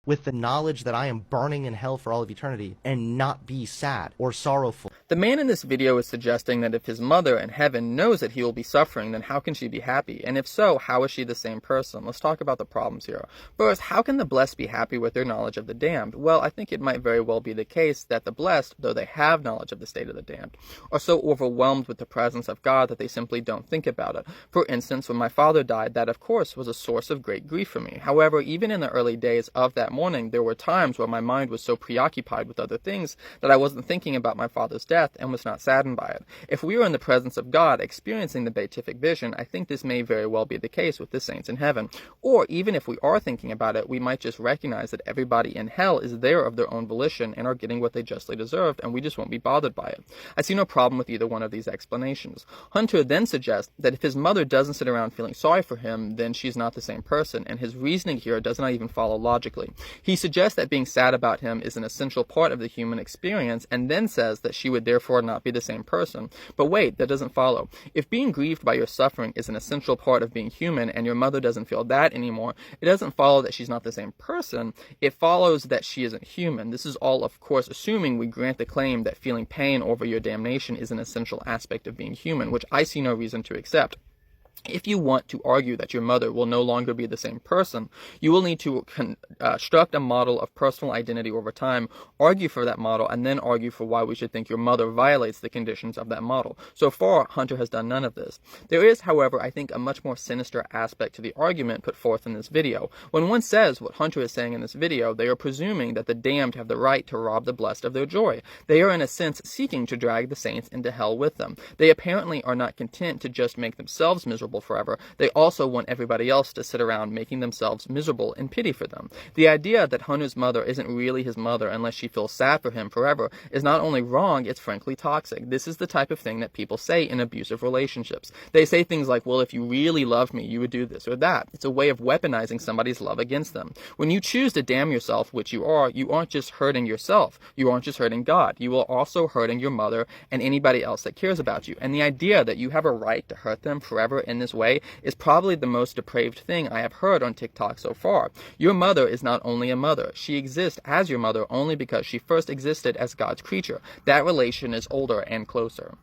with the knowledge that I am burning in hell for all of eternity and not be sad or sorrowful? The man in this video is suggesting that if his mother in heaven knows that he will be suffering, then how can she be happy? And if so, how is she the same person? Let's talk about the problems here. First, how can the blessed be happy with their knowledge of the damned? Well, I think it might very well be the case that the blessed, though they have knowledge of the state of the damned, are so overwhelmed with the presence of God that they simply don't think about it. For instance, when my father died, that of course was a source of great grief for me. However, even in the early days of that morning, there were times where my mind was so preoccupied with other things that I wasn't thinking about my father's death and was not saddened by it. If we were in the presence of God experiencing the beatific vision, I think this may very well be the case with the saints in heaven. Or even if we are thinking about it, we might just recognize that everybody in hell is there of their own volition and are getting what they justly deserved, and we just won't be bothered by it. I see no problem with either one of these explanations. Hunter then suggests that if his mother doesn't sit around feeling sorry for him, then she's not the same person, and his reasoning here does not even follow logically. He suggests that being sad about him is an essential part of the human experience, and then says that she would therefore not be the same person. But wait, that doesn't follow. If being grieved by your suffering is an essential part of being human, and your mother doesn't feel that anymore, it doesn't follow that she's not the same person. It follows that she isn't human. This is all, of course, assuming we grant the claim that feeling pain over your damnation is an essential aspect of being human, which I see no reason to accept. If you want to argue that your mother will no longer be the same person, you will need to construct a model of personal identity over time, argue for that model, and then argue for why we should think your mother violates the conditions of that model. So far, Hunter has done none of this. There is, however, I think a much more sinister aspect to the argument put forth in this video. When one says what Hunter is saying in this video, they are presuming that the damned have the right to rob the blessed of their joy. They are in a sense seeking to drag the saints into hell with them. They apparently are not content to just make themselves miserable forever. They also want everybody else to sit around making themselves miserable in pity for them. The idea that Hunter's mother isn't really his mother unless she feels sad for him forever is not only wrong, it's frankly toxic. This is the type of thing that people say in abusive relationships. They say things like, well, if you really loved me, you would do this or that. It's a way of weaponizing somebody's love against them. When you choose to damn yourself, which you aren't just hurting yourself. You aren't just hurting God. You are also hurting your mother and anybody else that cares about you. And the idea that you have a right to hurt them forever in this way is probably the most depraved thing I have heard on TikTok so far. Your mother is not only a mother. She exists as your mother only because she first existed as God's creature. That relation is older and closer.